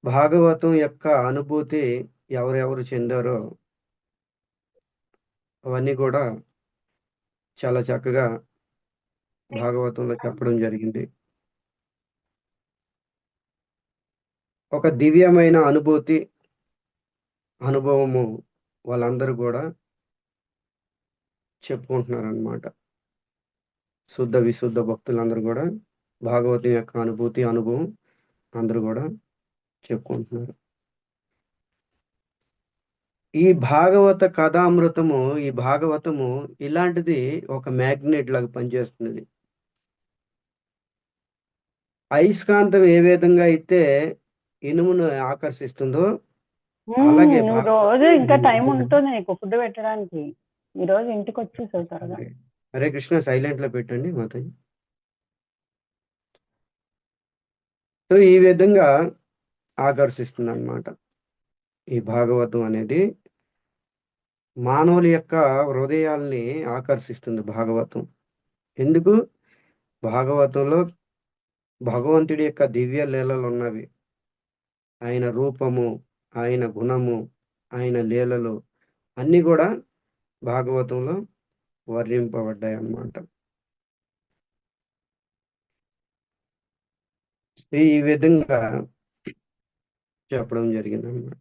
భాగవతం యొక్క అనుభూతి ఎవరెవరు చెందారో అవన్నీ కూడా చాలా చక్కగా భాగవతంలో చెప్పడం జరిగింది. ఒక దివ్యమైన అనుభవము వాళ్ళందరూ కూడా చెప్పుకుంటున్నారనమాట. శుద్ధ విశుద్ధ భక్తులందరూ కూడా భాగవతం యొక్క అనుభవం అందరూ కూడా చెప్పుకుంటున్నారు. ఈ భాగవత కథామృతము ఈ భాగవతము ఇలాంటిది ఒక మ్యాగ్నెట్ లాగా పనిచేస్తున్నది. అయస్కాంతం ఏ విధంగా అయితే ఇనుమును ఆకర్షిస్తుందో అలాగే నువ్వు రోజు ఇంకా టైం ఉంటుంది నీకు ఫుడ్ పెట్టడానికి. ఈ రోజు ఇంటికి వచ్చేసావు త్వరగా. హరే కృష్ణ సైలెంట్ లో పెట్టండి మాతాజీ. సో ఈ విధంగా ఆకర్షిస్తుంది అన్నమాట. ఈ భాగవతం అనేది మానవుల యొక్క హృదయాల్ని ఆకర్షిస్తుంది భాగవతం. ఎందుకు? భాగవతంలో భగవంతుడి యొక్క దివ్య లీలలు ఉన్నవి. ఆయన రూపము, ఆయన గుణము, ఆయన లీలలు అన్నీ కూడా భాగవతంలో వర్ణింపబడ్డాయి అన్నమాట. ఈ విధంగా చెప్పడం జరిగింది అన్నమాట.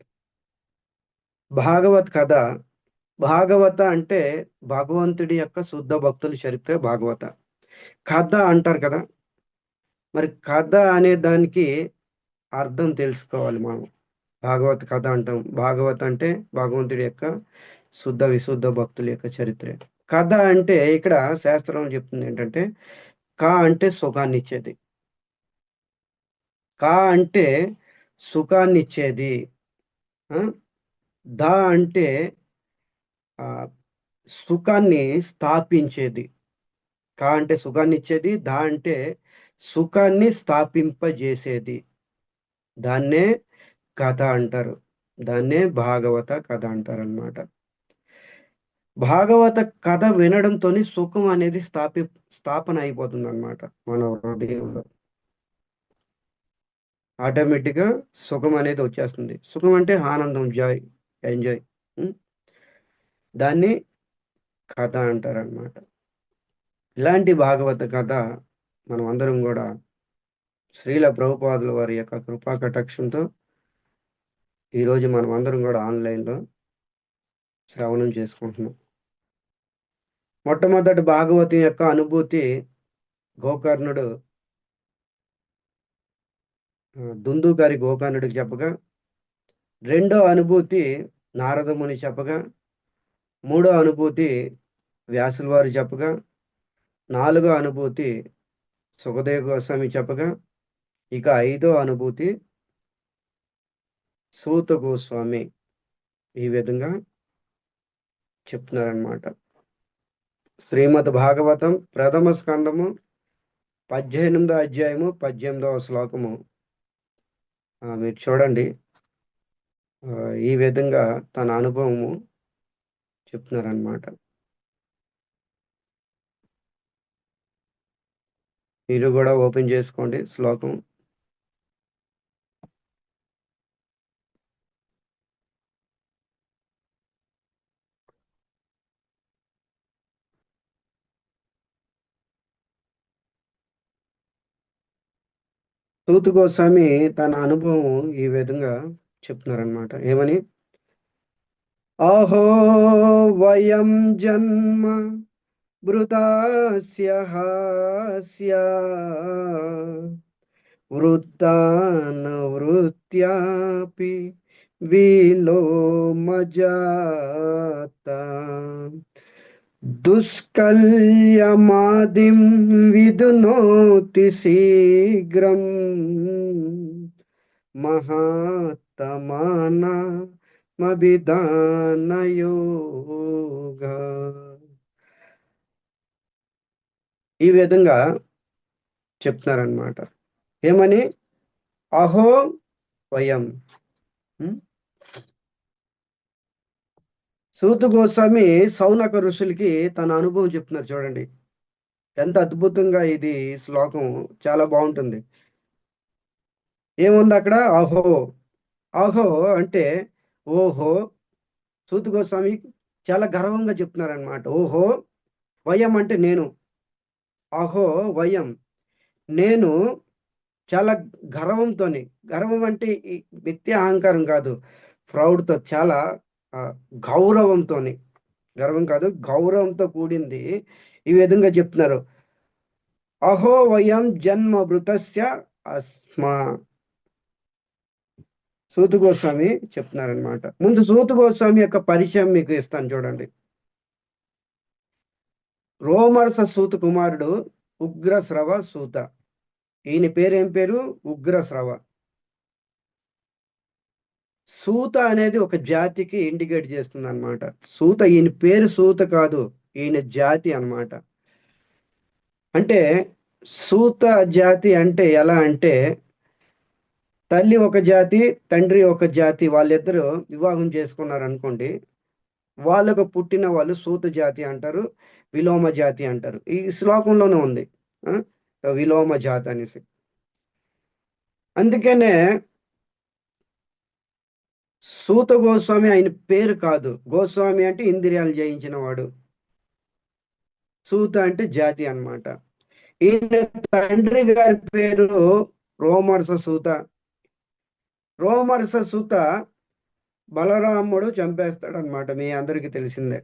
భాగవత అంటే భగవంతుడి యొక్క శుద్ధ భక్తుల చరిత్ర భాగవత. కథ అంటారు కదా, మరి కథ అనే దానికి అర్థం తెలుసుకోవాలి మనం. భాగవత కథ అంటాం. భాగవత అంటే భగవంతుడి యొక్క శుద్ధ విశుద్ధ భక్తుల యొక్క చరిత్ర. కథ అంటే ఇక్కడ శాస్త్రం చెప్తుంది ఏంటంటే అంటే సుఖాన్ని ఇచ్చేది. అంటే సుఖాన్ని ఇచ్చేది. ద అంటే సుఖాన్ని స్థాపించేది. అంటే సుఖాన్ని ఇచ్చేది. ద అంటే సుఖాన్ని స్థాపింపజేసేది. దాన్నే కథ అంటారు. దాన్నే భాగవత కథ అంటారు అన్నమాట. భాగవత కథ వినడంతో సుఖం అనేది స్థాపన అయిపోతుంది అన్నమాట మన హృదయంలో. ఆటోమేటిక్గా సుఖం అనేది వచ్చేస్తుంది. సుఖం అంటే ఆనందం, జాయ్, ఎంజాయ్. దాన్ని కథ అంటారనమాట. ఇలాంటి భాగవత కథ మనం అందరం కూడా శ్రీల ప్రభుపాదుల వారి యొక్క కృపా కటాక్షంతో ఈరోజు మనం అందరం కూడా ఆన్లైన్లో శ్రవణం చేసుకుంటున్నాం. మొట్టమొదటి భాగవతం యొక్క అనుభూతి గోకర్ణుడు దుందుగారి గోకర్ణుడికి చెప్పగా, రెండో అనుభూతి నారదముని చెప్పగా, మూడో అనుభూతి వ్యాసుల వారు చెప్పగా, నాలుగో అనుభూతి సుఖదేవ గోస్వామి చెప్పగా, ఇక ఐదో అనుభూతి సూత గోస్వామి ఈ విధంగా చెప్తున్నారనమాట. శ్రీమద్ భాగవతం ప్రథమ స్కందము 18వ అధ్యాయము 18వ శ్లోకము మీరు చూడండి. ఈ విధంగా తన అనుభవము చెప్తున్నారనమాట. మీరు కూడా ఓపెన్ చేసుకోండి శ్లోకం. సూత గోస్వామి తన అనుభవం ఈ విధంగా చెప్తున్నారనమాట. ఏమని? అహో వయం జన్మ వృతాస్య హాస్య వృత్తాన వృత్యాపి విలోమజాత దుష్కల్యమాదిం విదునోతి శీఘ్రం మహాత్తమానమభిధానయోగా. ఈ విధంగా చెప్తున్నారనమాట. ఏమని? అహో వయం. సూత గోస్వామి సౌనక ఋషులకి తన అనుభవం చెప్తున్నారు. చూడండి ఎంత అద్భుతంగా ఇది శ్లోకం, చాలా బాగుంటుంది. ఏముంది అక్కడ? అహో అహో అంటే ఓహో. సూత గోస్వామి చాలా గర్వంగా చెప్తున్నారనమాట. ఓహో వయం అంటే నేను, అహో వయం నేను చాలా గర్వంతోని, గర్వం అంటే ఈ వ్యక్తి అహంకారం కాదు, ప్రౌడ్తో, చాలా ఆ, గౌరవంతోని, గర్వం కాదు గౌరవంతో కూడింది. ఈ విధంగా చెప్తున్నారు. అహో వయం జన్మ మృతస్య అస్మా. సూత గోస్వామి చెప్తున్నారనమాట. ముందు సూత గోస్వామి యొక్క పరిచయం మీకు ఇస్తాను చూడండి. రోమర్స సూత కుమారుడు ఉగ్రశ్రవ సూత. ఈయన పేరేం పేరు? ఉగ్రశ్రవ. సూత అనేది ఒక జాతికి ఇండికేట్ చేస్తుంది అనమాట. సూత, ఈయన పేరు సూత కాదు, ఈయన జాతి అన్నమాట. అంటే సూత జాతి అంటే ఎలా అంటే, తల్లి ఒక జాతి, తండ్రి ఒక జాతి, వాళ్ళిద్దరూ వివాహం చేసుకున్నారు అనుకోండి, వాళ్ళకు పుట్టిన వాళ్ళు సూత జాతి అంటారు, విలోమ జాతి అంటారు. ఈ శ్లోకంలోనే ఉంది ఆ, విలోమ జాతి అనేసి. అందుకనే సూత గోస్వామి ఆయన పేరు కాదు. గోస్వామి అంటే ఇంద్రియాలు జయించిన వాడు, సూత అంటే జాతి అన్నమాట. ఈయన తండ్రి గారి పేరు రోమర్స సూత. రోమర్స సూత బలరాముడు చంపేస్తాడు అనమాట, మీ అందరికీ తెలిసిందే.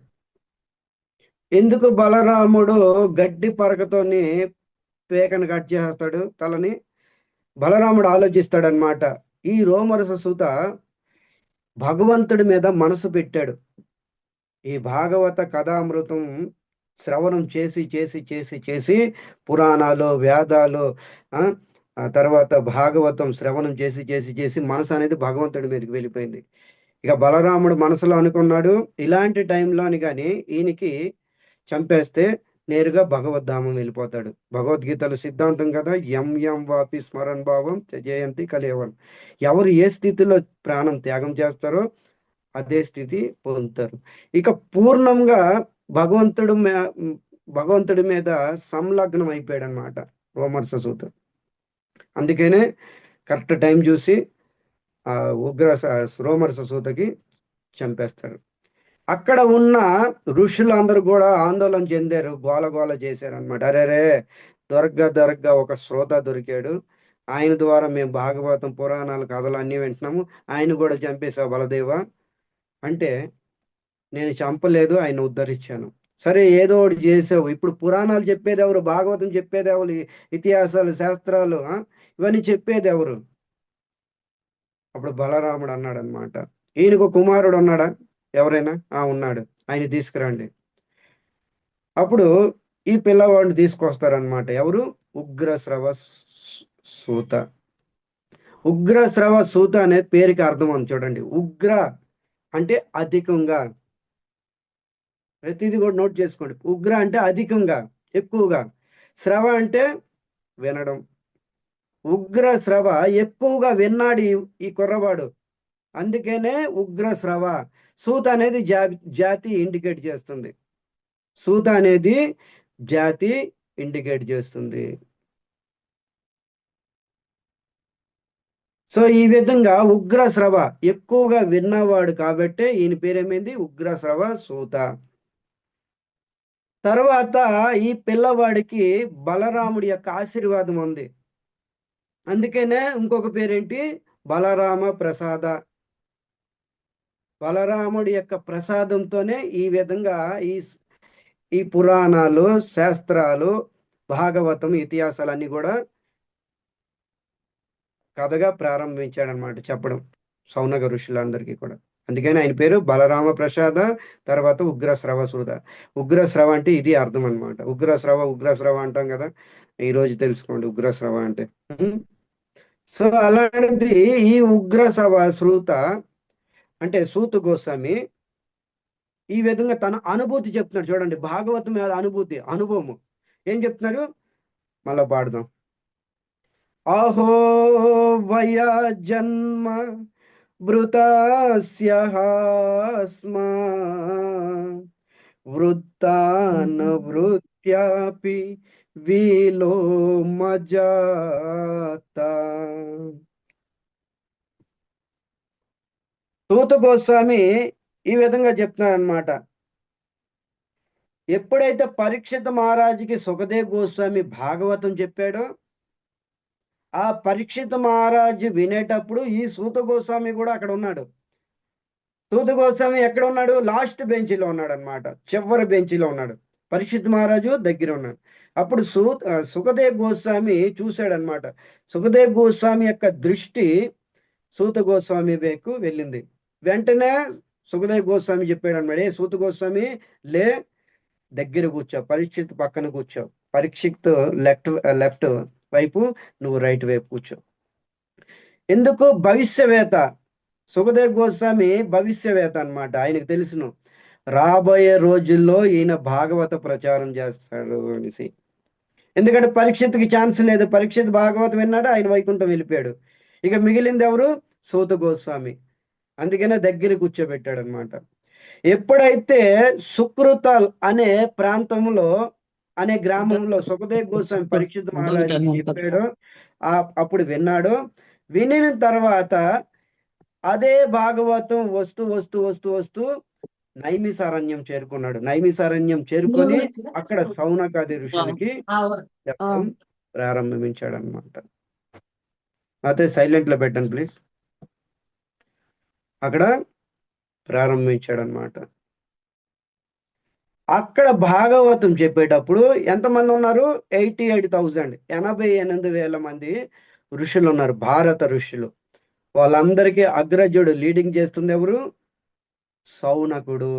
ఎందుకు బలరాముడు గడ్డి పరకతోని పేకను కట్ చేస్తాడు తలని? బలరాముడు ఆలోచిస్తాడనమాట. ఈ రోమరస సూత భగవంతుడి మీద మనసు పెట్టాడు. ఈ భాగవత కథామృతం శ్రవణం చేసి చేసి చేసి చేసి, పురాణాలు వేదాలు ఆ ఆ తర్వాత భాగవతం శ్రవణం చేసి చేసి చేసి మనసు అనేది భగవంతుడి మీదకి వెళ్ళిపోయింది. ఇక బలరాముడు మనసులో అనుకున్నాడు, ఇలాంటి టైంలోని కానీ ఈయనకి చంపేస్తే నేరుగా భగవద్ధామం వెళ్ళిపోతాడు. భగవద్గీతలో సిద్ధాంతం కదా, యం యం వాపి స్మరణ్ భావం జయంతి కలేవన్. ఎవరు ఏ స్థితిలో ప్రాణం త్యాగం చేస్తారో అదే స్థితి పొందుతారు. ఇక పూర్ణంగా భగవంతుడు భగవంతుడి మీద సంలగ్నం అయిపోయాడు అనమాట రోమర్స సూత. అందుకనే కరెక్ట్ టైం చూసి ఆ ఉగ్ర రోమర్స సూతకి చంపేస్తాడు. అక్కడ ఉన్న ఋషులు అందరూ కూడా ఆందోళన చెందారు, గోల గోల చేశారు అనమాట. అరేరే, దొరగ్గా ఒక శ్రోత దొరికాడు, ఆయన ద్వారా మేము భాగవతం పురాణాలు కథలు అన్నీ వింటున్నాము, ఆయన కూడా చంపేశావు బలదేవ అంటే, నేను చంపలేదు, ఆయన ఉద్ధరించాను. సరే ఏదో ఒకటి చేసావు, ఇప్పుడు పురాణాలు చెప్పేది ఎవరు? భాగవతం చెప్పేది ఎవరు? ఇతిహాసాలు శాస్త్రాలు ఇవన్నీ చెప్పేది ఎవరు? అప్పుడు బలరాముడు అన్నాడు అనమాట, ఈయనకు కుమారుడు ఉన్నాడా ఎవరైనా? ఉన్నాడు, ఆయన తీసుకురండి. అప్పుడు ఈ పిల్లవాడిని తీసుకొస్తారనమాట. ఎవరు? ఉగ్రశ్రవ సూత. ఉగ్రశ్రవ సూత అనే పేరుకి అర్థం అని చూడండి. ఉగ్ర అంటే అధికంగా, ప్రతిదీ కూడా నోట్ చేసుకోండి. ఉగ్ర అంటే అధికంగా, ఎక్కువగా. శ్రవ అంటే వినడం. ఉగ్ర శ్రవ ఎక్కువగా విన్నాడు ఈ కుర్రవాడు, అందుకనే ఉగ్ర శ్రవ. సూత అనేది జాతి ఇండికేట్ చేస్తుంది. సూత అనేది జాతి ఇండికేట్ చేస్తుంది. సో ఈ విధంగా ఉగ్రశ్రవ ఎక్కువగా విన్నవాడు కాబట్టే ఈయన పేరేమైంది? ఉగ్రశ్రవ సూత. తర్వాత ఈ పిల్లవాడికి బలరాముడి యొక్క ఆశీర్వాదం ఉంది, అందుకనే ఇంకొక పేరేంటి? బలరామ ప్రసాద. బలరాముడి యొక్క ప్రసాదంతోనే ఈ విధంగా ఈ ఈ పురాణాలు శాస్త్రాలు భాగవతం ఇతిహాసాలన్నీ కూడా కథగా ప్రారంభించాడనమాట చెప్పడం సౌనక ఋషులందరికీ కూడా. అందుకని ఆయన పేరు బలరామ ప్రసాద. తర్వాత ఉగ్రశ్రవ సూత. ఉగ్రశ్రవ అంటే ఇది అర్థం అనమాట. ఉగ్రశ్రవ అంటాం కదా, ఈరోజు తెలుసుకోండి ఉగ్రశ్రవ అంటే. సో అలాంటిది ఈ ఉగ్రశ్రవ సూత అంటే సూత గోస్వామి ఈ విధంగా తన అనుభూతి చెప్తున్నాడు చూడండి. భాగవతం మీద అనుభూతి, అనుభవము ఏం చెప్తున్నాడు? మళ్ళా పాడదాం. అహో వయ జన్మ భృతస్య స్మా వృత్తాన వృత్యాపి విలోమజాత. సూత గోస్వామి ఈ విధంగా చెప్తున్నాడు అనమాట. ఎప్పుడైతే పరీక్షిత మహారాజుకి సుఖదేవ్ గోస్వామి భాగవతం చెప్పాడో, ఆ పరీక్షిత మహారాజు వినేటప్పుడు ఈ సూత గోస్వామి కూడా అక్కడ ఉన్నాడు. సూత గోస్వామి ఎక్కడ ఉన్నాడు? లాస్ట్ బెంచ్లో ఉన్నాడు అనమాట, చివరి బెంచ్లో ఉన్నాడు. పరీక్షిత్ మహారాజు దగ్గర ఉన్నాడు. అప్పుడు సుఖదేవ్ గోస్వామి చూశాడనమాట. సుఖదేవ్ గోస్వామి యొక్క దృష్టి సూత గోస్వామి వైపు వెళ్ళింది. వెంటనే సుఖదేవ్ గోస్వామి చెప్పాడు అనమాట, ఏ సూత గోస్వామి లే, దగ్గర కూర్చో, పరీక్షిత్ పక్కన కూర్చో, పరీక్షిత్ లెఫ్ట్ వైపు, నువ్వు రైట్ వైపు కూర్చో. ఎందుకు? భవిష్యవేత్త. సుఖదేవ్ గోస్వామి భవిష్యవేత్త అనమాట. ఆయనకు తెలుసును రాబోయే రోజుల్లో ఈయన భాగవత ప్రచారం చేస్తాడు అనేసి. ఎందుకంటే పరీక్షిత్కి ఛాన్స్ లేదు. పరీక్షిత్ భాగవతం విన్నాడు, ఆయన వైకుంఠం వెళ్ళిపోయాడు. ఇక మిగిలింది ఎవరు? సూత గోస్వామి. అందుకనే దగ్గర కూర్చోబెట్టాడు అనమాట. ఎప్పుడైతే సుకృతాల్ అనే ప్రాంతంలో, అనే గ్రామంలో సుఖదేవ్ గోస్వామి పరీక్షిత్ మహారాజుకి చెప్పాడు, అప్పుడు విన్నాడు. వినిన తర్వాత అదే భాగవతం వస్తూ వస్తూ వస్తూ వస్తూ నైమిసారణ్యం చేరుకున్నాడు. నైమిసారణ్యం చేరుకొని అక్కడ సౌనకాది ఋషులకి చెప్పడం ప్రారంభించాడు అనమాట. అయితే సైలెంట్ లో పెట్టండి ప్లీజ్. అక్కడ ప్రారంభించాడు అనమాట. అక్కడ భాగవతం చెప్పేటప్పుడు ఎంతమంది ఉన్నారు? 88,000, 88,000 మంది ఋషులు ఉన్నారు, భారత ఋషులు. వాళ్ళందరికీ అగ్రజుడు లీడింగ్ చేస్తుంది ఎవరు? సౌనకుడు.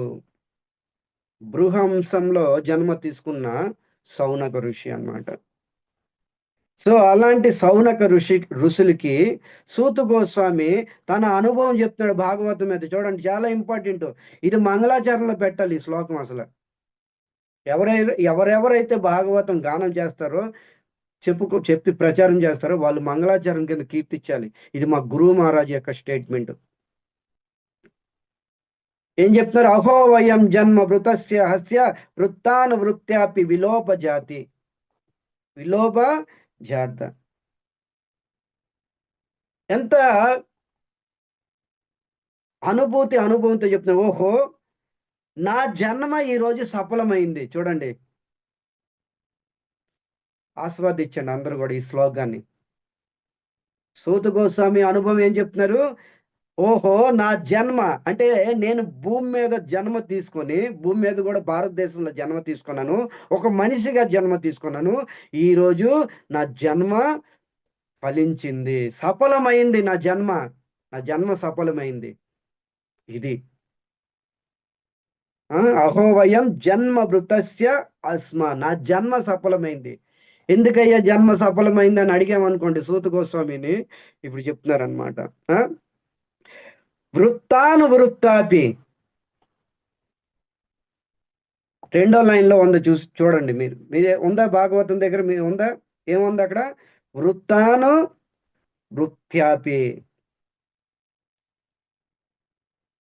బృహంసంలో జన్మ తీసుకున్న సౌనక ఋషి అన్నమాట. సో అలాంటి సౌనక ఋషులకి సూత గోస్వామి తన అనుభవం చెప్తున్నాడు భాగవతం మీద. చూడండి, చాలా ఇంపార్టెంట్. ఇది మంగళాచరణలో పెట్టాలి ఈ శ్లోకం. అసలు ఎవరెవరైతే భాగవతం గానం చేస్తారో, చెప్పి ప్రచారం చేస్తారో వాళ్ళు మంగళాచరణ కింద కీర్తించాలి. ఇది మా గురువు మహారాజ్ యొక్క స్టేట్మెంట్. ఏం చెప్తున్నారు? అహో వయం జన్మ వృతస్య హస్య వృత్తాను వృత్యాపి విలోప జాతి. విలోప జాత. ఎంత అనుభవంతో చెప్తున్నా. ఓహో, నా జన్మ ఈరోజు సఫలమైంది. చూడండి, ఆస్వాదించండి అందరూ కూడా ఈ శ్లోకాన్ని. సూత గోస్వామి అనుభవం ఏం చెప్తున్నారు? ఓహో, నా జన్మ అంటే నేను భూమి మీద జన్మ తీసుకొని, భూమి మీద కూడా భారతదేశంలో జన్మ తీసుకున్నాను, ఒక మనిషిగా జన్మ తీసుకున్నాను. ఈరోజు నా జన్మ ఫలించింది, సఫలమైంది. నా జన్మ సఫలమైంది. ఇది అహోవయం జన్మ వృతస్య అస్మ. నా జన్మ సఫలమైంది. ఎందుకయ్యా జన్మ సఫలమైంది అని అడిగామనుకోండి సూత గోస్వామిని, ఇప్పుడు చెప్తున్నారనమాట. వృత్తాపి. 2వ లైన్లో ఉందా చూడండి. మీరే ఉందా? భాగవతం దగ్గర మీరు ఉందా? ఏముంది అక్కడ? వృత్యాపి.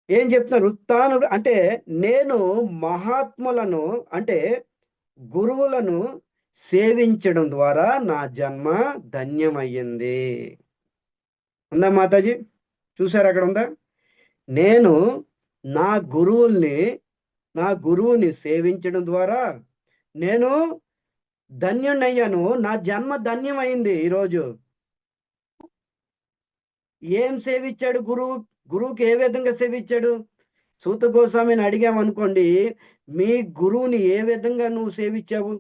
ఏం చెప్తున్నారు? వృత్తాను అంటే నేను మహాత్ములను, అంటే గురువులను సేవించడం ద్వారా నా జన్మ ధన్యమయ్యింది. ఉందా మాతాజీ? చూసారు అక్కడ ఉందా? నేను నా గురువుని సేవించడం ద్వారా నేను ధన్యుణ్ణయ్యాను. నా జన్మ ధన్యమైంది. ఈరోజు ఏం సేవించాడు గురువుకి? ఏ విధంగా సేవించాడు? సూత గోస్వామిని అడిగామనుకోండి, మీ గురువుని ఏ విధంగా నువ్వు సేవించావు?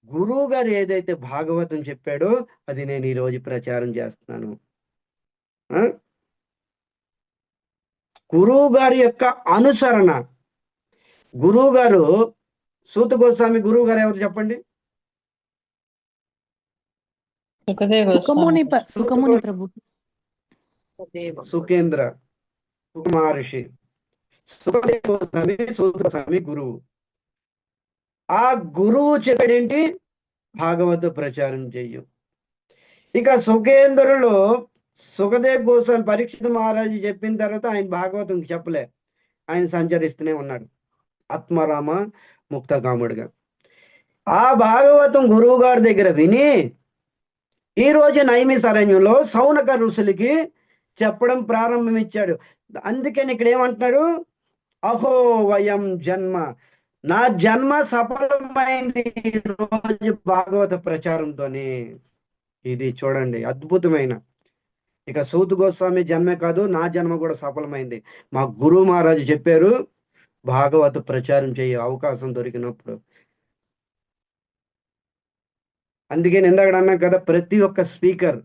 గురువు గారు ఏదైతే భాగవతం చెప్పాడో అది నేను ఈరోజు ప్రచారం చేస్తున్నాను. గురువు గారి యొక్క అనుసరణ. గురువు గారు, సూత గోస్వామి గురువు గారు ఎవరు చెప్పండి? సుకేంద్ర మహర్షి. సుఖదేవ గోస్వామి సూత గోస్వామి గురువు. ఆ గురువు చెప్పేదేంటి? భాగవత ప్రచారం చెయ్యు. ఇక సుఖేంద్రులు సుఖదేవ్ గోస్వామి పరీక్షిత మహారాజు చెప్పిన తర్వాత ఆయన భాగవతం చెప్పలే, ఆయన సంచరిస్తూనే ఉన్నాడు ఆత్మరామ ముక్తకాముడిగా. ఆ భాగవతం గురువు గారి దగ్గర విని ఈరోజు నైమిసారణ్యంలో సౌనక ఋషులకి చెప్పడం ప్రారంభించాడు. అందుకని ఇక్కడ ఏమంటున్నాడు, అహో వయం జన్మ, నా జన్మ సఫలమైంది ఈ రోజు భాగవత ప్రచారంతోనే. ఇది చూడండి అద్భుతమైన, ఇక సూతు గోస్వామి జన్మే కాదు, నా జన్మ కూడా సఫలమైంది. మా గురువు మహారాజు చెప్పారు, భాగవత ప్రచారం చేయ అవకాశం దొరికినప్పుడు. అందుకే నేను ఇందాక అన్నాను కదా, ప్రతి ఒక్క స్పీకర్,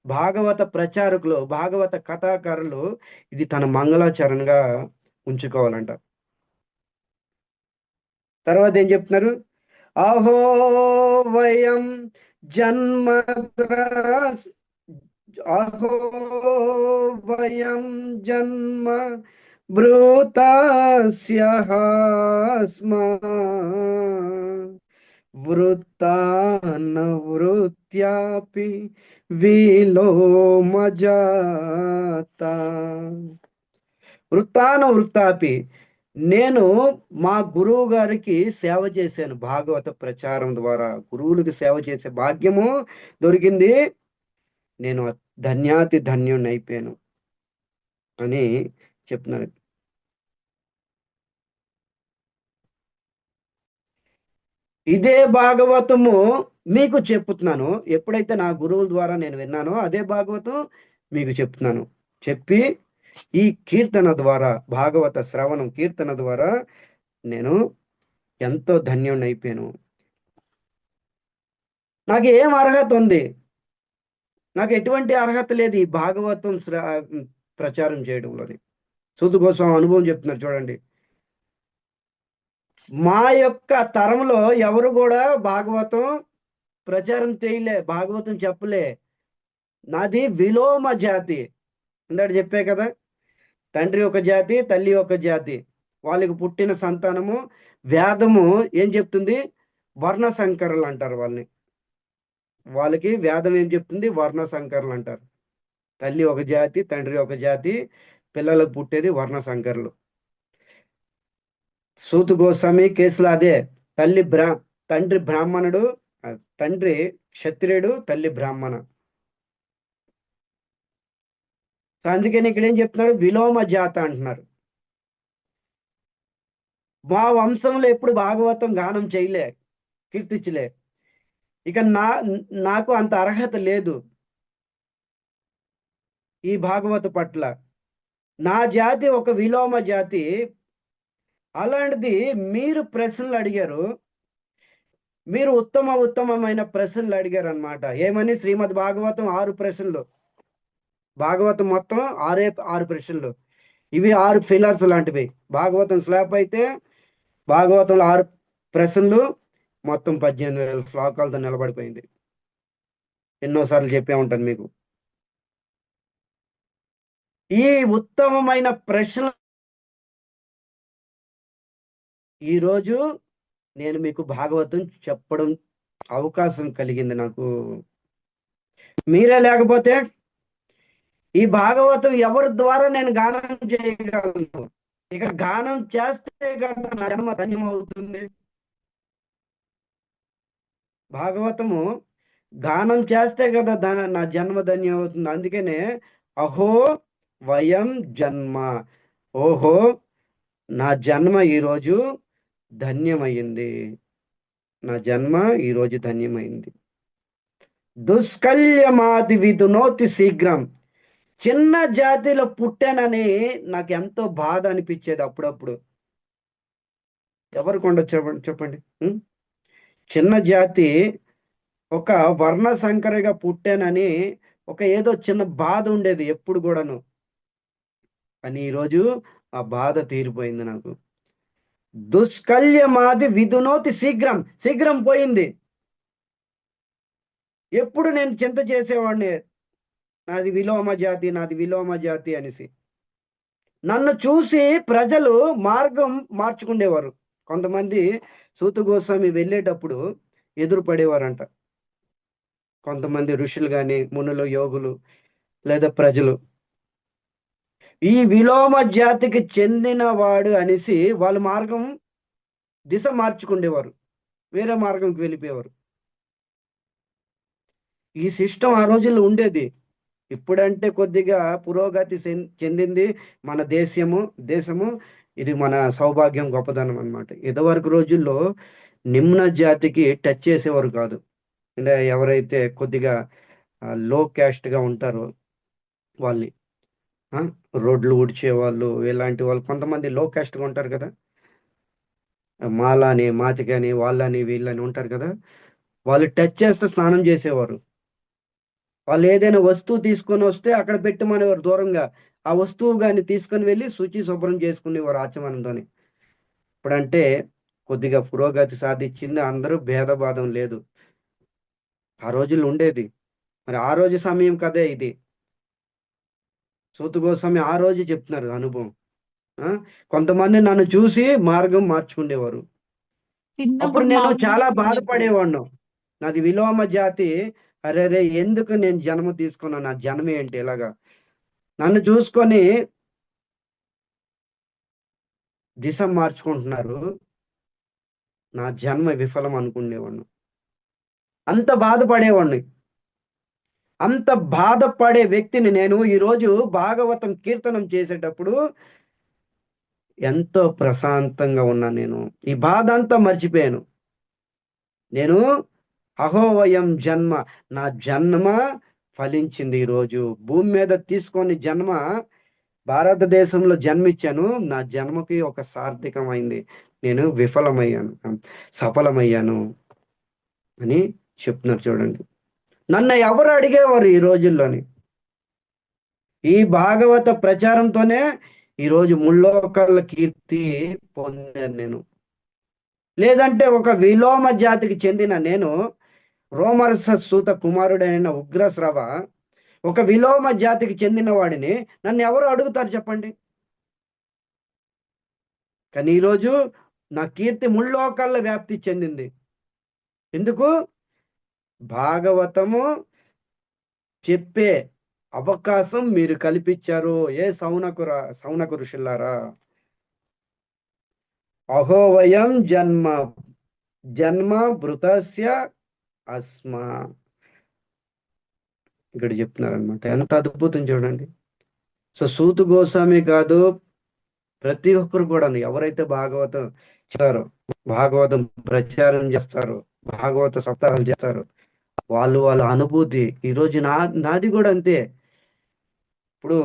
భాగవత ప్రచారకులు, భాగవత కథాకారులు ఇది తన మంగళాచరణగా ఉంచుకోవాలంట. తర్వాత ఏం చెప్తున్నారు, అహో వయం జన్మ, అహో వయం జన్మ భృతస్య స్మా వృత్తానవృత్యాపి విలోమజాత. వృత్తాపి, నేను మా గురువు గారికి సేవ చేశాను భాగవత ప్రచారం ద్వారా. గురువులకు సేవ చేసే భాగ్యము దొరికింది, నేను ధన్యాతి ధన్యుని అయిపోయాను అని చెప్తున్నారు. ఇదే భాగవతము మీకు చెప్తున్నాను. ఎప్పుడైతే నా గురువుల ద్వారా నేను విన్నానో అదే భాగవతం మీకు చెప్తున్నాను. చెప్పి ఈ కీర్తన ద్వారా, భాగవత శ్రవణం కీర్తన ద్వారా నేను ఎంతో ధన్యుని అయిపోయాను. నాకు ఏం అర్హత ఉంది? నాకు ఎటువంటి అర్హత లేదు ఈ భాగవతం ప్రచారం చేయడంలోని. సూత గోస్వామి అనుభవం చెప్తున్నారు చూడండి. మా యొక్క తరంలో ఎవరు కూడా భాగవతం ప్రచారం చేయలే, భాగవతం చెప్పలే. నాది విలోమ జాతి. ఇందాక చెప్పే కదా, తండ్రి ఒక జాతి, తల్లి ఒక జాతి. వాళ్ళకి పుట్టిన సంతానము, వేదము ఏం చెప్తుంది, వర్ణ సంకరులు అంటారు వాళ్ళని. వాళ్ళకి వేదం ఏం చెప్తుంది, వర్ణ సంకరులు అంటారు. తల్లి ఒక జాతి, తండ్రి ఒక జాతి, పిల్లలకు పుట్టేది వర్ణ సంకరులు. సూత గోస్వామి కేసులో అదే. తండ్రి బ్రాహ్మణుడు, తండ్రి క్షత్రియుడు, తల్లి బ్రాహ్మణ. సో అందుకని ఇక్కడ ఏం చెప్తున్నారు, విలోమ జాత అంటున్నారు. మా వంశంలో ఎప్పుడు భాగవతం గానం చేయలే, కీర్తించలే. ఇక నాకు అంత అర్హత లేదు ఈ భాగవత పట్ల. నా జాతి ఒక విలోమ జాతి. అలాంటిది మీరు ప్రశ్నలు అడిగారు, మీరు ఉత్తమమైన ప్రశ్నలు అడిగారు అనమాట. ఏమని, శ్రీమద్ భాగవతం 6 ప్రశ్నలు, భాగవతం మొత్తం 6 ప్రశ్నలు. ఇవి 6 ఫిలర్స్ లాంటివి. భాగవతం స్లాబ్ అయితే భాగవతంలో 6 ప్రశ్నలు, మొత్తం 18,000 శ్లోకాలతో నిలబడిపోయింది. ఎన్నోసార్లు చెప్పే ఉంటాను మీకు. ఈ ఉత్తమమైన ప్రశ్న ఈరోజు నేను మీకు భాగవతం చెప్పడం అవకాశం కలిగింది నాకు. మీరే లేకపోతే ఈ భాగవతం ఎవరి ద్వారా నేను గానం చేయగలను? ఇక గానం చేస్తే కదా నా జన్మ ధన్యమవుతుంది. భాగవతము గానం చేస్తే కదా నా జన్మ ధన్యం అవుతుంది. అందుకనే అహో వయం జన్మ, ఓహో నా జన్మ ఈరోజు ధన్యమైంది, నా జన్మ ఈరోజు ధన్యమైంది. దుష్కల్యమాది విధునోతి శీఘ్రం, చిన్న జాతిలో పుట్టానని నాకు ఎంతో బాధ అనిపించేది అప్పుడప్పుడు. ఎవరికి ఉండొచ్చు చెప్పండి. చిన్న జాతి, ఒక వర్ణ సంకరగా పుట్టానని ఒక ఏదో చిన్న బాధ ఉండేది ఎప్పుడు కూడాను. కానీ ఈరోజు ఆ బాధ తీరిపోయింది నాకు. దుష్కల్యమాది విధునోతి శీఘ్రం, శీఘ్రం పోయింది. ఎప్పుడు నేను చింత చేసేవాడిని, నాది విలోమ జాతి, నాది విలోమ జాతి అనేసి. నన్ను చూసి ప్రజలు మార్గం మార్చుకునేవారు. కొంతమంది సూత గోస్వామి వెళ్ళేటప్పుడు ఎదురుపడేవారంట. కొంతమంది ఋషులు కానీ, మునులు, యోగులు, లేదా ప్రజలు. ఈ విలోమ జాతికి చెందిన వాడు అనేసి వాళ్ళ మార్గం దిశ మార్చుకునేవారు, వేరే మార్గంకి వెళ్ళిపోయేవారు. ఈ సిస్టమ్ ఆ రోజుల్లో ఉండేది. ఇప్పుడంటే కొద్దిగా పురోగతి చెందింది మన దేశము. ఇది మన సౌభాగ్యం, గొప్పదనం అన్నమాట. ఇదివరకు రోజుల్లో నిమ్న జాతికి టచ్ చేసేవారు కాదు. అంటే ఎవరైతే కొద్దిగా లో క్యాస్ట్‌గా ఉంటారో వాళ్ళని. ఆ! రోడ్లు ఊడ్చేవాళ్ళు, ఇలాంటి వాళ్ళు కొంతమంది లో క్యాస్ట్‌గా ఉంటారు కదా! మాలని, మాదిగని, వాళ్ళని, వీళ్ళని ఉంటారు కదా! వాళ్ళు టచ్ చేస్తే స్నానం చేసేవారు. వాళ్ళు ఏదైనా వస్తువు తీసుకొనొస్తే అక్కడ పెట్టమనేవారు దూరంగా. ఆ వస్తువు గాని తీసుకొని వెళ్లి శుచి, శుభ్రం చేసుకునేవారు ఆచమనంతోని. ఇప్పుడంటే కొద్దిగా పురోగతి సాధిచ్చింది. అందరూ భేదభాదం లేదు. ఆ రోజుల్లో ఉండేది. మరి ఆ రోజు సమయం కదే ఇది. సూత గోస్వామి ఆ రోజే చెప్తున్నారు అనుభవం. ఆ! కొంతమంది నన్ను చూసి మార్గం మార్చుకునేవారు. అప్పుడు చిన్నప్పుడు మా నేను ఊర్లో చాలా ఉండేది. బాధపడేవాడిని. నాది విలోమ జాతి. అరెరే! ఎందుకు నేను జన్మ తీసుకున్నాను? నా జన్మ ఏంటి ఇలాగా? నన్ను చూసుకొని దిశ మార్చుకుంటున్నారు. నా జన్మ విఫలం అనుకునేవాడిని. అంత బాధపడేవాడిని. అంత బాధపడే వ్యక్తిని నేను ఈరోజు భాగవతం కీర్తనం చేసేటప్పుడు ఎంతో ప్రశాంతంగా ఉన్నాను నేను. ఈ బాధ అంతా మర్చిపోయాను. నేను అహోవయం జన్మ, నా జన్మ ఫలించింది ఈరోజు. భూమి మీద తీసుకొని జన్మ భారతదేశంలో జన్మించాను. నా జన్మకి ఒక సార్థకమైంది. నేను విఫలమయ్యాను. సఫలమయ్యాను అని చెప్తున్నారు చూడండి. నన్ను ఎవరు అడిగేవారు ఈ రోజుల్లోని? ఈ భాగవత ప్రచారంతోనే ఈరోజు ముల్లోకాల కీర్తి పొందాను నేను. లేదంటే ఒక విలోమ జాతికి చెందిన నేను, రోమరస సూత కుమారుడైన ఉగ్రశ్రవ, ఒక విలోమ జాతికి చెందిన వాడిని నన్ను ఎవరు అడుగుతారు చెప్పండి? కానీ ఈరోజు నా కీర్తి ముల్లోకాల్లో వ్యాప్తి చెందింది. ఎందుకు? భాగవతము చెప్పే అవకాశం మీరు కల్పించారు. ఏ సౌనక ఋషులారా. అహోవయం జన్మ జన్మ భృతస్య అస్మా. ఇక్కడ చెప్తున్నారనమాట. ఎంత అద్భుతం చూడండి. సో సూత గోస్వామి కాదు, ప్రతి ఒక్కరు కూడా ఎవరైతే భాగవతం చేస్తారో, భాగవతం ప్రచారం చేస్తారో, భాగవత సప్తాహాలు చేస్తారో, వాళ్ళ అనుభూతి ఈరోజు నాది కూడా అంతే. ఇప్పుడు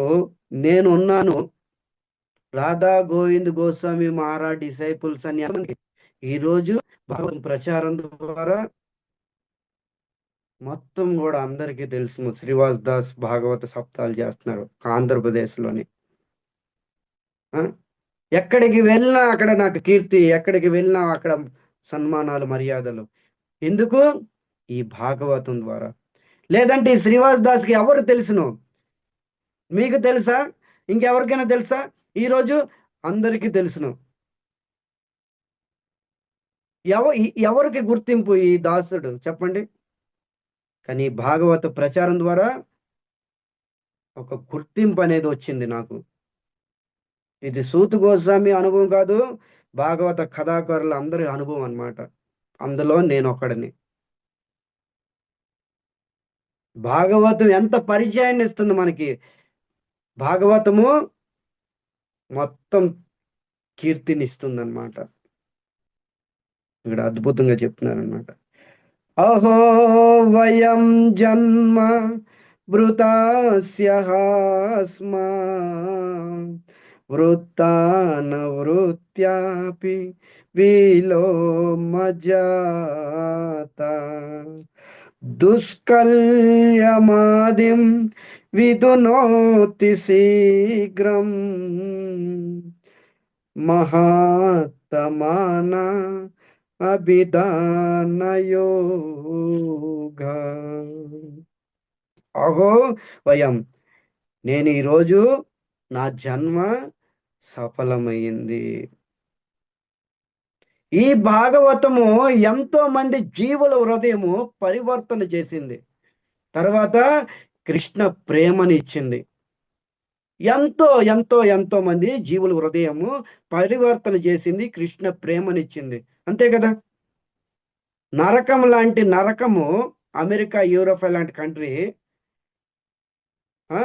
నేను ఉన్నాను, రాధా గోవింద్ గోస్వామి మహారాజ్ డిసైపుల్స్ అని ఈరోజు భాగవతం ప్రచారం ద్వారా మొత్తం కూడా అందరికీ తెలుసు. శ్రీవాస్ దాస్ భాగవత సప్తాహాలు చేస్తున్నారు ఆంధ్రప్రదేశ్లోని. ఎక్కడికి వెళ్ళినా అక్కడ నాకు కీర్తి, ఎక్కడికి వెళ్ళినా అక్కడ సన్మానాలు, మర్యాదలు. ఎందుకు? ఈ భాగవతం ద్వారా. లేదంటే ఈ శ్రీవాస్ దాస్కి ఎవరు తెలుసును? మీకు తెలుసా? ఇంకెవరికైనా తెలుసా? ఈరోజు అందరికీ తెలుసును. ఎవరికి గుర్తింపు ఈ దాసుడు చెప్పండి? కానీ భాగవత ప్రచారం ద్వారా ఒక గుర్తింపు అనేది వచ్చింది నాకు. ఇది సూత గోస్వామి అనుభవం కాదు, భాగవత కథాకారుల అందరి అనుభవం అన్నమాట. అందులో నేను ఒకడిని. భాగవతం ఎంత పరిచయాన్ని ఇస్తుంది మనకి. భాగవతము మొత్తం కీర్తిని ఇస్తుంది అన్నమాట. ఇక్కడ అద్భుతంగా చెప్తున్నారన్నమాట. అహో వయం జన్మ భృతాస్య స్మా వృత్తాన వృత్యాపి విలోమజాత దుష్కల్యమాదిం విదునోతి శీఘ్రం మహాత్మాన అభిధానయోగ. అహో వయం, నేను ఈరోజు నా జన్మ సఫలమైంది. ఈ భాగవతము ఎంతో మంది జీవుల హృదయము పరివర్తన చేసింది. తర్వాత కృష్ణ ప్రేమని ఇచ్చింది. ఎంతో మంది జీవుల హృదయము పరివర్తన చేసింది, కృష్ణ ప్రేమనిచ్చింది. అంతే కదా? నరకం లాంటి నరకము అమెరికా, యూరోప్ లాంటి కంట్రీ ఆ?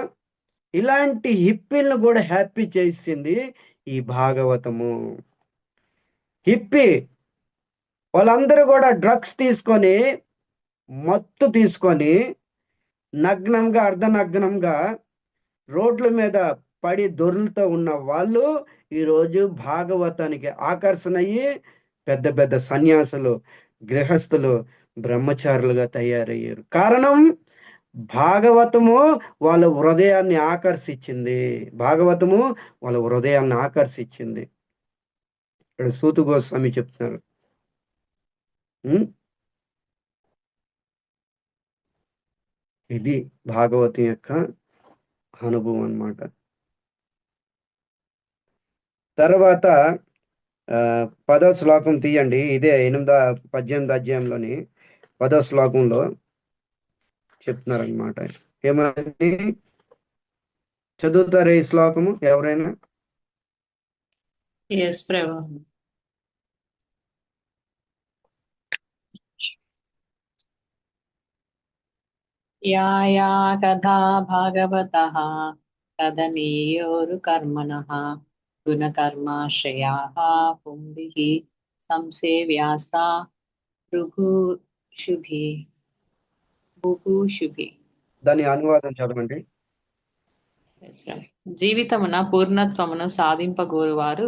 ఇలాంటి హిప్పిల్ని కూడా హ్యాపీ చేసింది ఈ భాగవతము. హిప్పీ వాళ్ళందరూ కూడా డ్రగ్స్ తీసుకొని, మత్తు తీసుకొని, నగ్నంగా అర్ధనగ్నంగా రోడ్ల మీద పడి దొర్లుతూ ఉన్న వాళ్ళు ఈరోజు భాగవతానికి ఆకర్షణ అయ్యి పెద్ద పెద్ద సన్యాసులు, గృహస్థులు, బ్రహ్మచారులుగా తయారయ్యారు. కారణం భాగవతము వాళ్ళ హృదయాన్ని ఆకర్షించింది. భాగవతము వాళ్ళ హృదయాన్ని ఆకర్షించింది. ఇక్కడ సూత గోస్వామి చెప్తున్నారు. ఉం? ఇది భాగవతం యొక్క అనుభవం అన్నమాట. తర్వాత 10వ శ్లోకం తీయండి. ఇదే 18వ అధ్యాయంలోని 10వ శ్లోకంలో చెప్తున్నారనమాట. ఏమని చదువుతారు ఈ శ్లోకము ఎవరైనా? ఎస్ ప్రభు. యా యా కథా భాగవతః కథనీయోరు కర్మణః గుణకర్మాశ్రయాః పుంభిః సంసేవ్యాస్తా భృగుషుభిః. దాని అనువాదం చదవండి. జీవితమున పూర్ణత్వమును సాధింపగోరువారు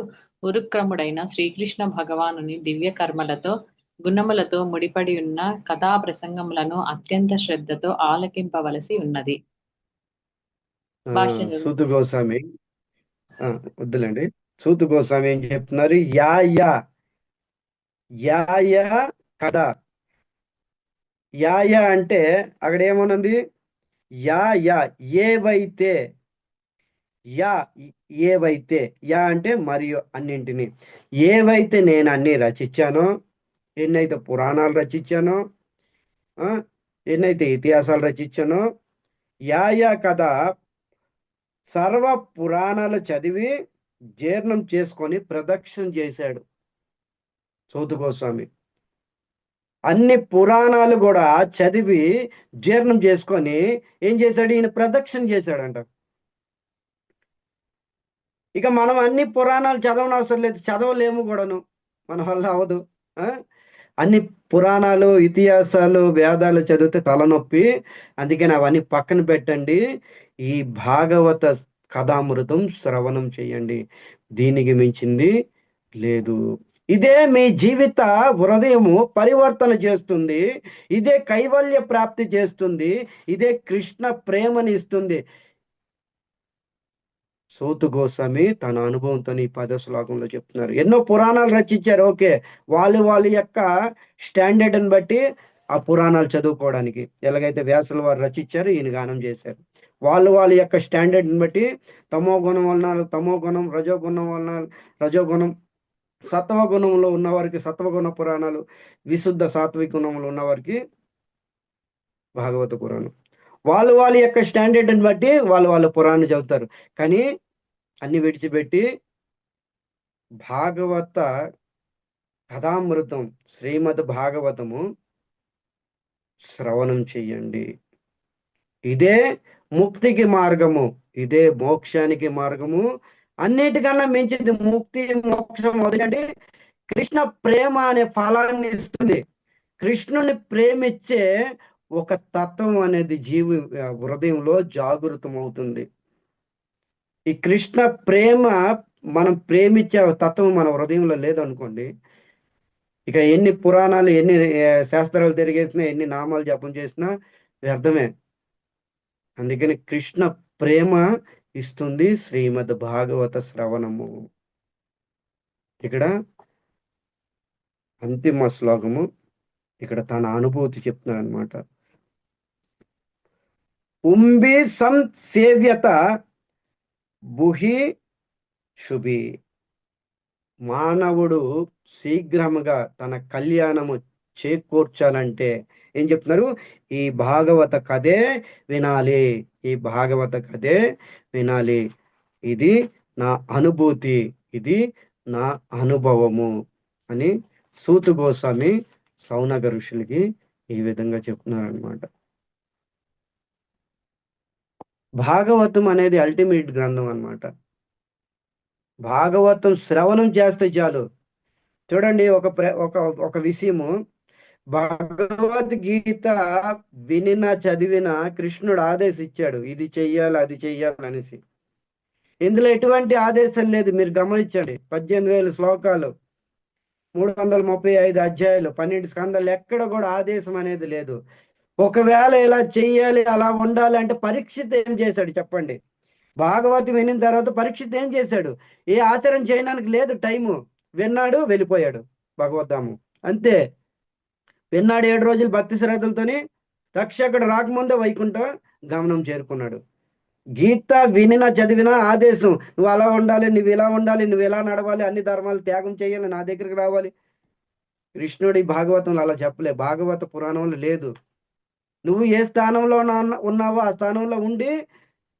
ఉరుక్రముడైన శ్రీకృష్ణ భగవానుని దివ్య కర్మలతో గుణములతో ముడిపడి ఉన్న కథా ప్రసంగములను అత్యంత శ్రద్ధతో ఆలకింపవలసి ఉన్నది. భాష్యం చదువు. సూత గోస్వామి వద్దులేండి. సూత గోస్వామి ఏం చెప్తున్నారు? యా యా యా యా కథ. యా యా అంటే అక్కడ ఏమన్నది? యా యా ఏవైతే, యా ఏవైతే, యా అంటే మరియు అన్నింటినీ, ఏవైతే నేను అన్ని రచించానో, ఎన్నైతే పురాణాలు రచించానో, ఎన్నైతే ఇతిహాసాలు రచించానో, యా యా కథ సర్వ పురాణాలు చదివి జీర్ణం చేసుకొని ప్రదక్షిణ చేశాడు సూత గోస్వామి. అన్ని పురాణాలు కూడా చదివి జీర్ణం చేసుకొని ఏం చేశాడు? ఈయన ప్రదక్షిణ చేశాడంట. ఇక మనం అన్ని పురాణాలు చదవనవసరం లేదు, చదవలేము కూడాను, మన వల్ల అవదు. అన్ని పురాణాలు, ఇతిహాసాలు, వేదాలు చదివితే తలనొప్పి. అందుకని అవన్నీ పక్కన పెట్టండి. ఈ భాగవత కథామృతం శ్రవణం చేయండి. దీనికి మించింది లేదు. ఇదే మీ జీవిత హృదయము పరివర్తన చేస్తుంది. ఇదే కైవల్య ప్రాప్తి చేస్తుంది. ఇదే కృష్ణ ప్రేమని ఇస్తుంది. సూత గోస్వామి తన అనుభవంతో ఈ 10వ శ్లోకంలో చెప్తున్నారు. ఎన్నో పురాణాలు రచించారు, ఓకే, వాళ్ళ యొక్క స్టాండర్డ్ని బట్టి ఆ పురాణాలు చదువుకోవడానికి. ఎలాగైతే వ్యాసుల వారు రచించారు, ఈయన గానం చేశారు. వాళ్ళ యొక్క స్టాండర్డ్ని బట్టి తమో గుణం వలన తమో గుణం, రజోగుణం వలన రజోగుణం, సత్వగుణంలో ఉన్నవారికి సత్వగుణ పురాణాలు, విశుద్ధ సాత్విక గుణంలో ఉన్నవారికి భాగవత పురాణం. వాళ్ళ యొక్క స్టాండర్డ్ని బట్టి వాళ్ళ పురాణం చదువుతారు. కానీ అన్ని విడిచిపెట్టి భాగవత కథామృతం, శ్రీమద్ భాగవతము శ్రవణం చెయ్యండి. ఇదే ముక్తికి మార్గము, ఇదే మోక్షానికి మార్గము. అన్నిటికన్నా మించింది ముక్తి మోక్షం. ఎందుకంటే కృష్ణ ప్రేమ అనే ఫలాన్ని ఇస్తుంది. కృష్ణుని ప్రేమించే ఒక తత్వం అనేది జీవి హృదయంలో జాగృతం అవుతుంది. ఈ కృష్ణ ప్రేమ, మనం ప్రేమించే తత్వం మన హృదయంలో లేదనుకోండి, ఇక ఎన్ని పురాణాలు, ఎన్ని శాస్త్రాలు తిరిగేసినా, ఎన్ని నామాలు జపం చేసినా వ్యర్థమే. అందుకని కృష్ణ ప్రేమ ఇస్తుంది శ్రీమద్ భాగవత శ్రవణము. ఇక్కడ అంతిమ శ్లోకము, ఇక్కడ తన అనుభూతి చెప్తున్నాడు అనమాట. ఉంబి సంసేవ్యత బుహి శుభి. మానవుడు శీఘ్రముగా తన కళ్యాణము చేకూర్చాలంటే ఏం చెప్తున్నారు? ఈ భాగవత కథే వినాలి, ఈ భాగవత కథే వినాలి. ఇది నా అనుభూతి, ఇది నా అనుభవము అని సూత గోస్వామి సౌనక ఋషులకి ఈ విధంగా చెప్తున్నారు అనమాట. భాగవతం అనేది అల్టిమేట్ గ్రంథం అన్నమాట. భాగవతం శ్రవణం చేస్తే చాలు. చూడండి, ఒక విషయము, భగవద్గీత వినిన చదివిన కృష్ణుడు ఆదేశించాడు, ఇది చెయ్యాలి అది చెయ్యాలి అనేసి. ఇందులో ఎటువంటి ఆదేశం లేదు. మీరు గమనించండి, 18,000 శ్లోకాలు, 335 అధ్యాయాలు, 12 స్కందాలు, ఎక్కడ కూడా ఆదేశం అనేది లేదు. ఒకవేళ ఇలా చెయ్యాలి అలా ఉండాలి అంటే పరీక్షిత్ ఏం చేశాడు చెప్పండి? భాగవతం వినిన తర్వాత పరీక్షిత్ ఏం చేశాడు? ఏ ఆచరణ చేయడానికి లేదు టైము. విన్నాడు, వెళ్ళిపోయాడు భగవద్ధాము, అంతే. విన్నాడు 7 రోజులు భక్తి శ్రద్ధలతోని, రక్షకుడు రాకముందే వైకుంఠం గమనం చేరుకున్నాడు. గీత వినిన చదివిన ఆదేశం, నువ్వు అలా ఉండాలి, నువ్వు ఇలా ఉండాలి, నువ్వు ఇలా నడవాలి, అన్ని ధర్మాలు త్యాగం చేయాలి, నా దగ్గరికి రావాలి. కృష్ణుడి భాగవతంలో అలా చెప్పలే, భాగవత పురాణంలో లేదు. నువ్వు ఏ స్థానంలో ఉన్నావో ఆ స్థానంలో ఉండి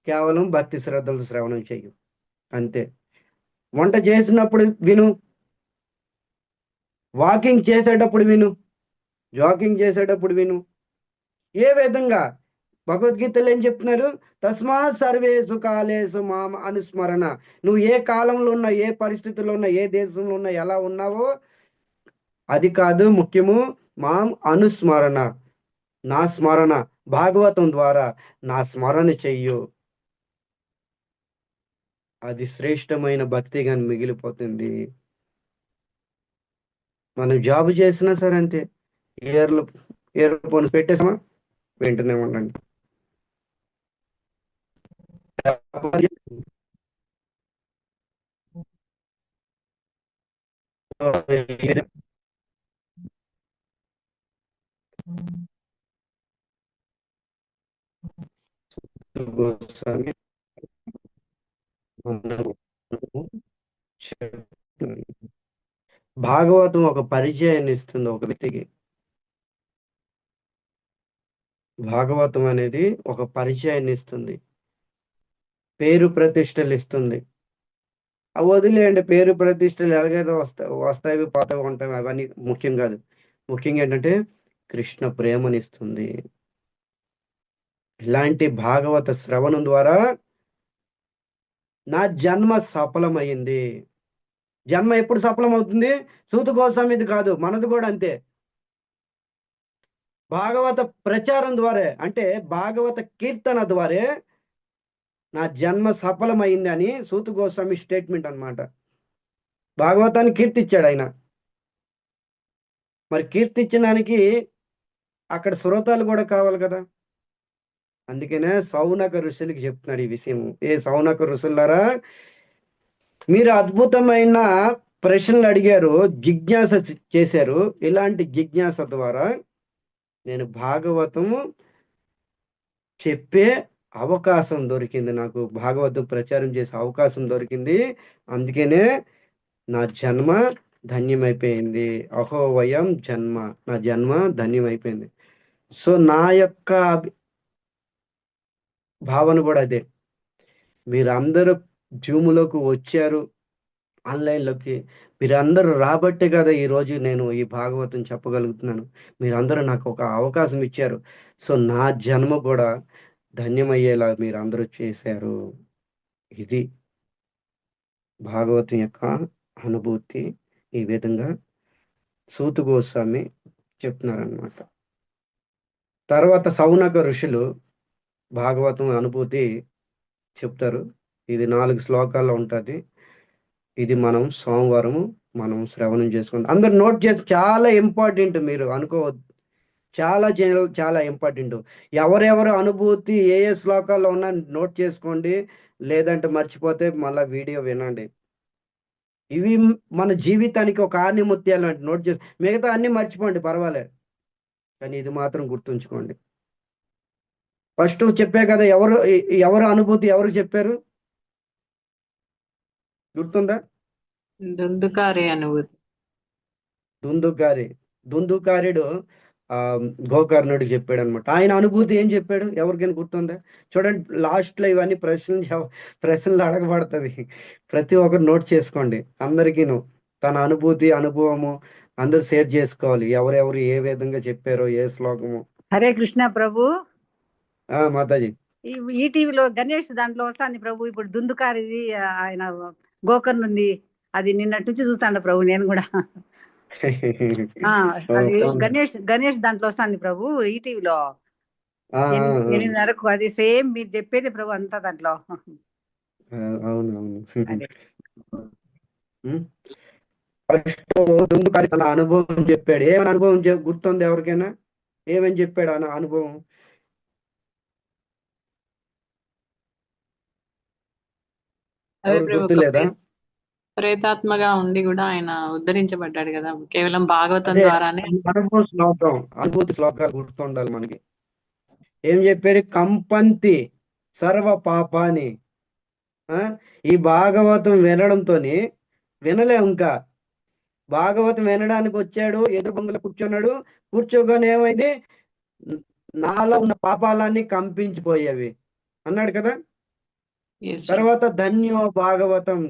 కేవలం భక్తి శ్రద్ధలు శ్రవణం చెయ్యు, అంతే. వంట చేసినప్పుడు విను, వాకింగ్ చేసేటప్పుడు విను, జాగింగ్ చేసేటప్పుడు విను. ఏ విధంగా భగవద్గీతలో ఏం చెప్తున్నారు? తస్మా సర్వేసు కాలేసు మామ అనుస్మరణ. నువ్వు ఏ కాలంలో ఉన్నా, ఏ పరిస్థితుల్లో ఉన్నా, ఏ దేశంలో ఉన్నా, ఎలా ఉన్నావో అది కాదు ముఖ్యము, మాం అనుస్మరణ, నా స్మరణ, భాగవతం ద్వారా నా స్మరణ చెయ్యు. అది శ్రేష్టమైన భక్తిగా మిగిలిపోతుంది. మనం జాబ్ చేసినా సరే అంతే, ఇయర్ ఫోన్స్ పెట్టేసామా, వెంటనే ఉండండి. గోస్వామి భాగవతం ఒక పరిచయాన్ని ఇస్తుంది ఒక వ్యక్తికి. భాగవతం అనేది ఒక పరిచయాన్ని ఇస్తుంది, పేరు ప్రతిష్టలు ఇస్తుంది. అవి వదిలేయండి, పేరు ప్రతిష్టలు ఎలాగైనా వస్తాయి పోతాయి ఉంటాయి, అవన్నీ ముఖ్యం కాదు. ముఖ్యంగా ఏంటంటే కృష్ణ ప్రేమనిస్తుంది. ఇలాంటి భాగవత శ్రవణం ద్వారా నా జన్మ సఫలమైంది. జన్మ ఎప్పుడు సఫలం అవుతుంది? సూత గోస్వామిది కాదు, మనది కూడా అంతే. భాగవత ప్రచారం ద్వారా, అంటే భాగవత కీర్తన ద్వారా నా జన్మ సఫలమైంది అని సూత గోస్వామి స్టేట్మెంట్ అన్నమాట. భాగవతాన్ని కీర్తిచ్చాడు ఆయన. మరి కీర్తించడానికి అక్కడ శ్రోతలు కూడా కావాలి కదా. అందుకనే సౌనక ఋషులకి చెప్తున్నాడు ఈ విషయం. ఏ సౌనక ఋషులారా, మీరు అద్భుతమైన ప్రశ్నలు అడిగారు, జిజ్ఞాస చేశారు. ఇలాంటి జిజ్ఞాస ద్వారా నేను భాగవతము చెప్పే అవకాశం దొరికింది, నాకు భాగవతం ప్రచారం చేసే అవకాశం దొరికింది. అందుకనే నా జన్మ ధన్యమైపోయింది. అహోవయం జన్మ, నా జన్మ ధన్యమైపోయింది. సో నా యొక్క భావన కూడా అదే. మీరందరూ జూములోకి వచ్చారు, ఆన్లైన్లోకి, మీరందరూ రాబట్టే కదా ఈరోజు నేను ఈ భాగవతం చెప్పగలుగుతున్నాను. మీరందరూ నాకు ఒక అవకాశం ఇచ్చారు. సో నా జన్మ కూడా ధన్యమయ్యేలా మీరందరూ చేశారు. ఇది భాగవతం యొక్క అనుభూతి. ఈ విధంగా సూత గోస్వామి చెప్తున్నారనమాట. తర్వాత సౌనక ఋషులు భాగవతం అనుభూతి చెప్తారు. ఇది 4 శ్లోకాల్లో ఉంటుంది. ఇది మనం సోమవారము మనం శ్రవణం చేసుకుంటాం. అందరు నోట్ చేసి, చాలా ఇంపార్టెంట్, మీరు అనుకోవద్దు, చాలా చాలా ఇంపార్టెంట్. ఎవరెవరు అనుభూతి ఏ ఏ శ్లోకాల్లో ఉన్నా నోట్ చేసుకోండి, లేదంటే మర్చిపోతే మళ్ళీ వీడియో వినండి. ఇవి మన జీవితానికి ఒక ఆణిముత్యాలు అంటే నోట్ చేసి, మిగతా అన్ని మర్చిపోండి పర్వాలేదు, కానీ ఇది మాత్రం గుర్తుంచుకోండి. ఫస్ట్ చెప్పే కదా, ఎవరు అనుభూతి ఎవరు చెప్పారు గుర్తుందా? దుందుకారే అనుభూతి. దుందుకార్యుడు గోకర్ణుడికి చెప్పాడు అనమాట. ఆయన అనుభూతి ఏం చెప్పాడు ఎవరికైనా గుర్తుందా? చూడండి, లాస్ట్ లో ఇవన్నీ ప్రశ్నలు అడగబడుతుంది. ప్రతి ఒక్కరు నోట్ చేసుకోండి. అందరికీను తన అనుభూతి అనుభవము అందరూ షేర్ చేసుకోవాలి, ఎవరెవరు ఏ విధంగా చెప్పారో, ఏ శ్లోకము. హరే కృష్ణ ప్రభు. మాతాజీ, ఈ టీవీలో గణేష్ దాంట్లో వస్తుంది ప్రభు. ఇప్పుడు దుందుకారిది ఆయన గోకర్ణ ఉంది, అది నిన్నటి నుంచి చూస్తాను ప్రభు నేను కూడా. అది గణేష్ దాంట్లో వస్తుంది ప్రభు ఈ టీవీలో 8:30కు. అది సేమ్ మీరు చెప్పేది ప్రభు అంతా దాంట్లో. అవునవును. అదే ఫస్ట్ దుందుకారి తన అనుభవం చెప్పాడు. ఏమని అనుభవం గుర్తుంది ఎవరికైనా? ఏమని చెప్పాడు అన్న అనుభవం? అదే ఎవరు ప్రభు, గుర్తులేదా? ప్రేతాత్మగా ఉండి కూడా ఆయన ఉద్ధరించబడ్డాడు కదా, కేవలం భాగవతం అదే ద్వారానే. అనుభవ శ్లోకం, అనుభూతి శ్లోకాలు గుర్తుండాలి మనకి. ఏం చెప్పాడు? కంపంతి సర్వ పాపాని. ఈ భాగవతం వినడంతోని వినలే, ఇంకా భాగవతం వినడానికి వచ్చాడు, ఎదురు బొంగలో కూర్చున్నాడు. కూర్చోగానే ఏమైంది? నాలో ఉన్న పాపాలన్నీ కంపించిపోయేవి అన్నాడు కదా. Yes, sir. తర్వాత ధన్యో భాగవతం,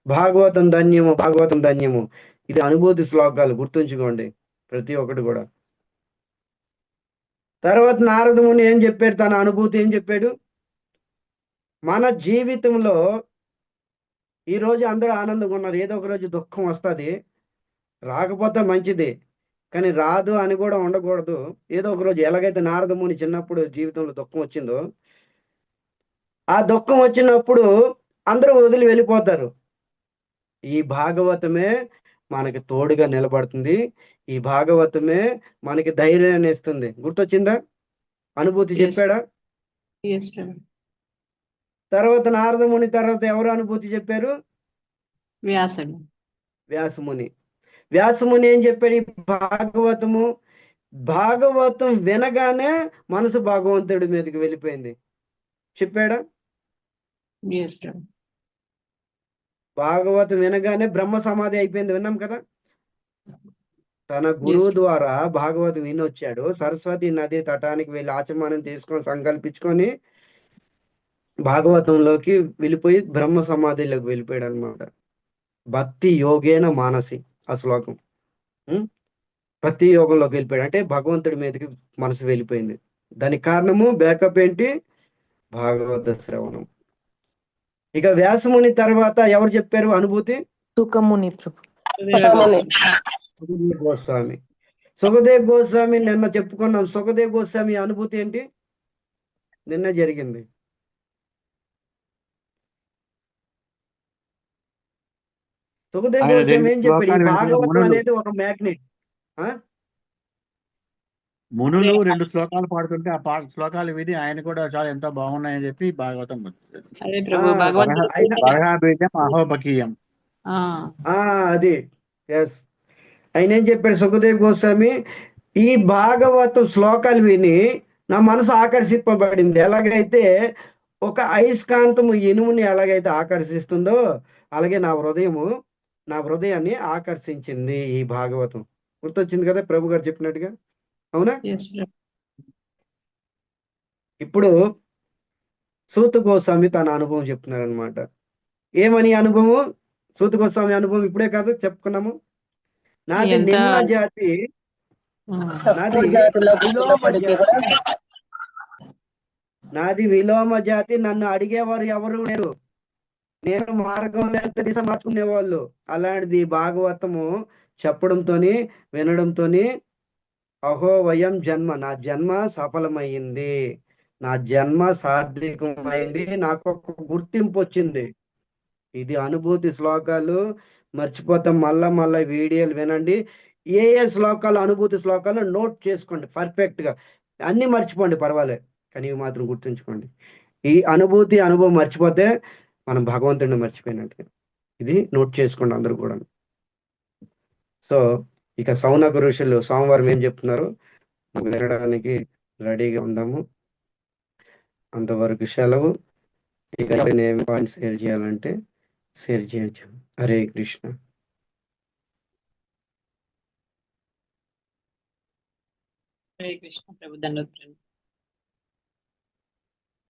భాగవతం ధన్యము, భాగవతం ధన్యము. ఇది అనుభూతి శ్లోకాలు, గుర్తుంచుకోండి ప్రతి ఒక్కటి కూడా. తర్వాత నారద ముని ఏం చెప్పాడు? తన అనుభూతి ఏం చెప్పాడు? మన జీవితంలో ఈరోజు అందరూ ఆనందంగా ఉన్నారు, ఏదో ఒక రోజు దుఃఖం వస్తుంది. రాకపోతే మంచిది, కానీ రాదు అని కూడా ఉండకూడదు. ఏదో ఒక రోజు, ఎలాగైతే నారద ముని చిన్నప్పుడు జీవితంలో దుఃఖం వచ్చిందో, ఆ దుఃఖం వచ్చినప్పుడు అందరూ వదిలి వెళ్ళిపోతారు. ఈ భాగవతమే మనకి తోడుగా నిలబడుతుంది. ఈ భాగవతమే మనకి ధైర్యాన్ని ఇస్తుంది. గుర్తొచ్చిందా? అనుభూతి Yes. చెప్పాడా? Yes, sir. తర్వాత నారదముని తర్వాత ఎవరు అనుభూతి చెప్పారు? వ్యాసుడు. వ్యాసముని. వ్యాసముని ఏం చెప్పాడు? ఈ భాగవతం వినగానే మనసు భగవంతుడి మీదకి వెళ్ళిపోయింది, చెప్పాడా? Yes, sir. భాగవతం వినగానే బ్రహ్మ సమాధి అయిపోయింది, విన్నాం కదా. తన గురువు ద్వారా భాగవతం వినొచ్చాడు. సరస్వతి నది తటానికి వెళ్ళి ఆచమనం తీసుకొని సంకల్పించుకొని భాగవతంలోకి వెళ్ళిపోయి బ్రహ్మ సమాధిలోకి వెళ్ళిపోయాడు అనమాట. భక్తి యోగేన మానసి ఆ శ్లోకం. భక్తి యోగంలోకి వెళ్ళిపోయాడు అంటే భగవంతుడి మీదకి మనసు వెళ్ళిపోయింది. దానికి కారణము బ్యాకప్ ఏంటి? భాగవత శ్రవణం. ఇక వ్యాసముని తర్వాత ఎవరు చెప్పారు అనుభూతి? సుఖముని ప్రభు. సుఖదేవ్ గోస్వామి. సుఖదేవ్ గోస్వామి నిన్న చెప్పుకున్నాం. సుఖదేవ్ గోస్వామి అనుభూతి ఏంటి? నిన్న జరిగింది. సుఖదేవ్ గోస్వామి ఏం చెప్పాడు? ఈ భాగవతం అనేది ఒక మ్యాగ్నెట్. మునులు 2 శ్లోకాలు పాడుతుంటే ఆ శ్లోకాలు విని ఆయన కూడా చాలా ఎంతో బాగున్నాయని చెప్పి భాగవతం అదే ప్రభు, బీజం అహోబకీయం. అది ఎస్. ఆయన ఏం చెప్పాడు సుఖదేవ్ గోస్వామి? ఈ భాగవతం శ్లోకాలు విని నా మనసు ఆకర్షింపబడింది. ఎలాగైతే ఒక అయస్కాంతము ఇనుముని ఎలాగైతే ఆకర్షిస్తుందో అలాగే నా హృదయాన్ని ఆకర్షించింది ఈ భాగవతం. గుర్తొచ్చింది కదా ప్రభు గారు చెప్పినట్టుగా, అవునా? ఇప్పుడు సూత గోస్వామి తన అనుభవం చెప్తున్నారు అనమాట. ఏమని అనుభవం? సూత గోస్వామి అనుభవం ఇప్పుడే కాదు చెప్పుకున్నాము. నాది నిమ్న జాతి, నాది విలోమ జాతి, నన్ను అడిగేవారు ఎవరు లేరు, నేను మార్గంలో దిశ మార్చుకునేవాళ్ళు. అలాంటిది భాగవతము చెప్పడంతోని వినడంతోని అహో వయం జన్మ, నా జన్మ సఫలమైంది, నా జన్మ సార్థకమైంది, నాకు ఒక గుర్తింపు వచ్చింది. ఇది అనుభూతి శ్లోకాలు. మర్చిపోతాం, మళ్ళా వీడియోలు వినండి. ఏ శ్లోకాలు అనుభూతి శ్లోకాలు నోట్ చేసుకోండి పర్ఫెక్ట్గా. అన్నీ మర్చిపోండి పర్వాలేదు, కానీ ఇవి మాత్రం గుర్తుంచుకోండి. ఈ అనుభవం మర్చిపోతే మనం భగవంతుడిని మర్చిపోయినట్టు. ఇది నోట్ చేసుకోండి అందరూ కూడా. సో ఇక సౌనక ఋషులు సోమవారం ఏం చెప్తున్నారు వినడానికి రెడీగా ఉందాము. అంతవరకు సెలవు. ఇక ఏం పాయింట్ షేర్ చేయాలంటే షేర్ చేయొచ్చు. హరే కృష్ణ. హరే కృష్ణ ప్రభు. ధన్యవాదాలు.